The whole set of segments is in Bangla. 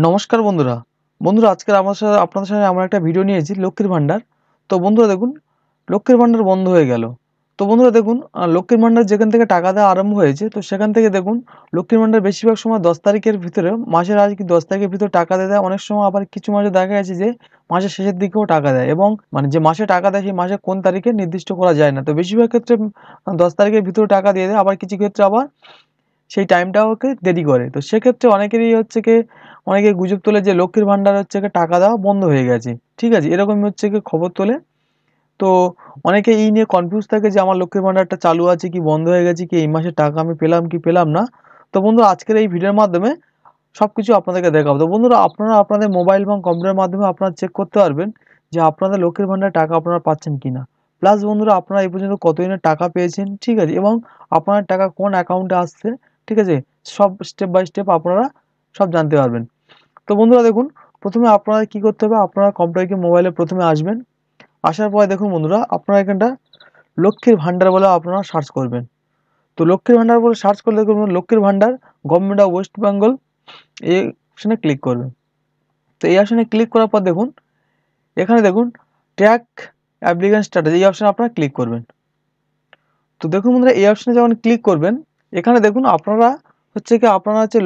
নমস্কার বন্ধুরা। আজকে আপনাদের সামনে আমরা একটা ভিডিও নিয়েছি লক্ষ্মীর ভান্ডার। তো বন্ধুরা দেখুন, লক্ষ্মীর ভান্ডার বন্ধ হয়ে গেল। তো বন্ধুরা দেখুন, লক্ষ্মীর ভান্ডার যেখান থেকে টাকা দেওয়া আরম্ভ হয়েছে, তো সেখান থেকে দেখুন লক্ষ্মীর ভান্ডার বেশিরভাগ সময় 10 তারিখের ভিতরে, মাসের আজ কি 10 তারিখের ভিতরে টাকা দিয়ে দেয়। অনেক সময় আবার কিছু মাসে দেখা গেছে যে মাসের শেষের দিকেও টাকা দেয়, এবং মানে যে মাসে টাকা দেয় সেই মাসে কোন তারিখে নির্দিষ্ট করা যায় না। তো বেশিরভাগ ক্ষেত্রে 10 তারিখের ভিতরে টাকা দিয়ে দেয়, আবার কিছু ক্ষেত্রে আবার সেই টাইমটাকে দেরি করে। তো সেক্ষেত্রে অনেকেরই হচ্ছে গিয়ে অনেকে গুজব তোলে যে লক্ষ্মীর ভান্ডার হচ্ছে গিয়ে টাকা দেওয়া বন্ধ হয়ে গেছে। ঠিক আছে? এরকমই হচ্ছে গিয়ে খবর তোলে। তো অনেকে এই নিয়ে কনফিউজ থাকে যে আমার লক্ষ্মীর ভান্ডারটা চালু আছে কি বন্ধ হয়ে গেছে, কি এই মাসে টাকা আমি পেলাম কি পেলাম না। তো বন্ধুরা আজকের এই ভিডিওর মাধ্যমে সবকিছু আপনাদেরকে দেখাবো। তো বন্ধুরা আপনারা আপনাদের মোবাইল এবং কম্পিউটারের মাধ্যমে আপনারা চেক করতে পারবেন যে আপনাদের লক্ষ্মীর ভান্ডারে টাকা আপনারা পাচ্ছেন কিনা। প্লাস বন্ধুরা আপনারা এই পর্যন্ত কতদিনের টাকা পেয়েছেন, ঠিক আছে? এবং আপনার টাকা কোন অ্যাকাউন্টে আসছে, ঠিক আছে? সব স্টেপ বাই স্টেপ আপনারা সব জানতে পারবেন। তো বন্ধুরা দেখুন, প্রথমে আপনারা কি করতে হবে, আপনারা কম্পিউটার কি মোবাইলে প্রথমে আসবেন। আসার পরে দেখুন বন্ধুরা, আপনারা এখানটা লক্ষ্মীর ভান্ডার বলে আপনারা সার্চ করবেন। তো লক্ষ্মীর ভান্ডার বলে সার্চ করলে দেখুন লক্ষ্মীর ভান্ডার গভর্নমেন্ট অফ ওয়েস্ট বেঙ্গল এই অপশনে ক্লিক করবেন। তো এই অপশনে ক্লিক করার পর দেখুন, এখানে দেখুন ট্র্যাক অ্যাপ্লিকেশন স্ট্যাটাস, এই অপশনে আপনারা ক্লিক করবেন। তো দেখুন বন্ধুরা, এই অপশনে যখন ক্লিক করবেন, এখানে দেখুন আপনারা হচ্ছে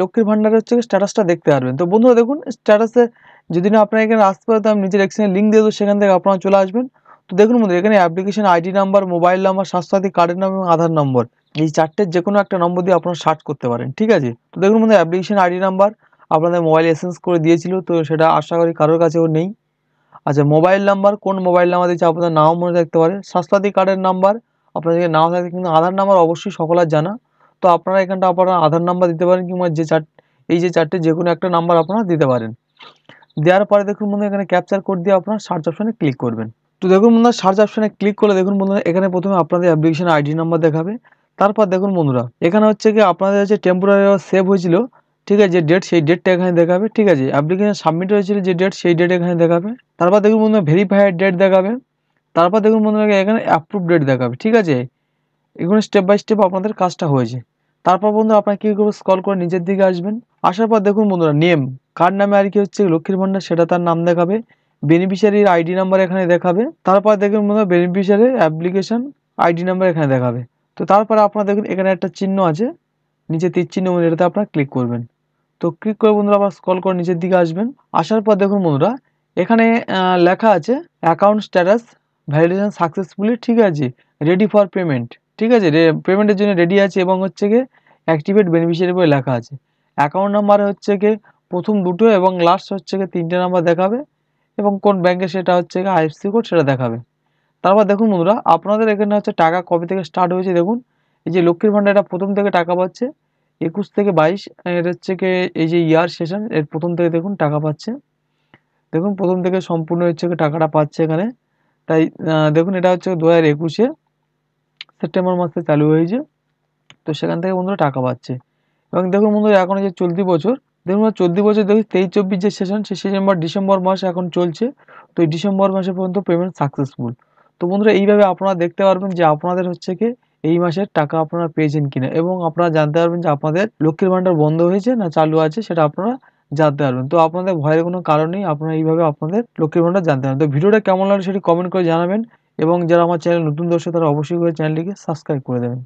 লক্ষ্মীর ভান্ডারের হচ্ছে স্ট্যাটাসটা দেখতে পারবেন। তো বন্ধুরা দেখুন স্ট্যাটাসে যদি না আপনারা এখানে আসতে পারেন, তো আমি নিজের এক্সেনে লিঙ্ক দিয়ে দেবো, সেখান থেকে আপনারা চলে আসবেন। তো দেখুন বন্ধুরা, এখানে application ID number, mobile number, Swasthya Sathi কার্ডের নাম এবং আধার নম্বর, এই চারটের যে কোনো একটা নম্বর দিয়ে আপনারা সার্চ করতে পারেন। ঠিক আছে? তো দেখুন বন্ধুরা, অ্যাপ্লিকেশন আইডি নাম্বার আপনাদের মোবাইলে এসএমএস করে দিয়েছিল, তো সেটা আশা করি কারোর কাছেও নেই। আচ্ছা, মোবাইল নাম্বার, কোন মোবাইল নাম্বার দিয়েছে আপনাদের নাও মনে রাখতে পারে। স্বাস্থ্যসাথী কার্ডের নাম্বার আপনাদেরকে নাও থাকে, কিন্তু আধার নাম্বার অবশ্যই সকলের জানা। তো আপনারা এখানটা আপনারা আধার নাম্বার দিতে পারেন, কিংবা এই যে চারটে যে কোনো একটা নাম্বার আপনারা দিতে পারেন। দেওয়ার পরে দেখুন বন্ধুরা, এখানে ক্যাপচার কোড দিয়ে আপনারা সার্চ অপশনে ক্লিক করবেন। তো দেখুন বন্ধুরা, সার্চ অপশনে ক্লিক করলে দেখুন বন্ধুরা, এখানে প্রথমে আপনাদের অ্যাপ্লিকেশন আইডি নাম্বার দেখাবে। তারপর দেখুন বন্ধুরা, এখানে হচ্ছে কি আপনাদের হচ্ছে টেম্পোরারি সেভ হয়েছিল, ঠিক আছে, যে ডেট সেই ডেটটা এখানে দেখাবে। ঠিক আছে? অ্যাপ্লিকেশন সাবমিট হয়েছিল যে ডেট সেই ডেট এখানে দেখাবে। তারপর দেখুন বন্ধুরা, ভেরিফাইড ডেট দেখাবে। তারপর দেখুন বন্ধুরা, এখানে অ্যাপ্রুভ ডেট দেখাবে। ঠিক আছে? এগুলো স্টেপ বাই স্টেপ আপনাদের কাজটা হয়েছে। তারপর বন্ধুরা আপনারা কী করবেন, স্ক্রল করে নিচের দিকে আসবেন। আসার পর দেখুন বন্ধুরা, নেম, কার নামে আর কি হচ্ছে লক্ষ্মীর ভান্ডার সেটা তার নাম দেখাবে। বেনিফিশিয়ারির আইডি নাম্বার এখানে দেখাবে। তারপর দেখুন বন্ধুরা, বেনিফিশিয়ারির অ্যাপ্লিকেশন আইডি নাম্বার এখানে দেখাবে। তো তারপরে আপনারা দেখুন এখানে একটা চিহ্ন আছে, নিচে তীর চিহ্ন, এটাতে আপনারা ক্লিক করবেন। তো ক্লিক করে বন্ধুরা আবার স্ক্রল করে নিচের দিকে আসবেন। আসার পর দেখুন বন্ধুরা, এখানে লেখা আছে অ্যাকাউন্ট স্ট্যাটাস ভ্যালিডেশন সাকসেসফুলি, ঠিক আছে, রেডি ফর পেমেন্ট। ঠিক আছে? পেমেন্টের জন্য রেডি আছে, এবং হচ্ছে গিয়ে অ্যাক্টিভেট বেনিফিশিয়ারি বলে লেখা আছে। অ্যাকাউন্ট নাম্বার হচ্ছে গিয়ে প্রথম দুটো এবং লাস্ট হচ্ছে গিয়ে তিনটে নাম্বার দেখাবে, এবং কোন ব্যাংকে সেটা হচ্ছে গিয়ে আইএফএসসি কোড সেটা দেখাবে। তারপর দেখুন বন্ধুরা, আপনাদের এখানে হচ্ছে টাকা কবে থেকে স্টার্ট হয়েছে দেখুন। এই যে লক্ষ্মীর ভান্ডার, এটা প্রথম থেকে টাকা পাচ্ছে 21 থেকে 22, এর হচ্ছে গিয়ে এই যে ইয়ার সেশন, এর প্রথম থেকে দেখুন টাকা পাচ্ছে। দেখুন প্রথম থেকে সম্পূর্ণ হচ্ছে গিয়ে টাকাটা পাচ্ছে এখানে। তাই দেখুন এটা হচ্ছে 2021-এ সেপ্টেম্বর মাসে চালু হয়েছে। তো সেখান থেকে বন্ধুরা টাকা পাচ্ছে। এবং দেখুন বন্ধুরা, এখন এই যে চলতি বছর, দেখুন চলতি বছর দেখুন 23-24 যে সেশন, সেই সেশন বা ডিসেম্বর মাস এখন চলছে। তো এই ডিসেম্বর মাসে পর্যন্ত পেমেন্ট সাকসেসফুল। তো বন্ধুরা এইভাবে আপনারা দেখতে পারবেন যে আপনাদের হচ্ছে কি এই মাসের টাকা আপনারা পেয়েছেন কিনা, এবং আপনারা জানতে পারবেন যে আপনাদের লক্ষ্মীর ভান্ডার বন্ধ হয়েছে না চালু আছে, সেটা আপনারা জানতে পারবেন। তো আপনাদের ভয়ের কোনো কারণ নেই, আপনারা এইভাবে আপনাদের লক্ষ্মীর ভান্ডার জানতে পারবেন। তো ভিডিওটা কেমন লাগলো সেটি কমেন্ট করে জানাবেন, এবং যারা আমার চ্যানেল নতুন দর্শক তারা অবশ্যই করে চ্যানেলটিকে সাবস্ক্রাইব করে দেবেন।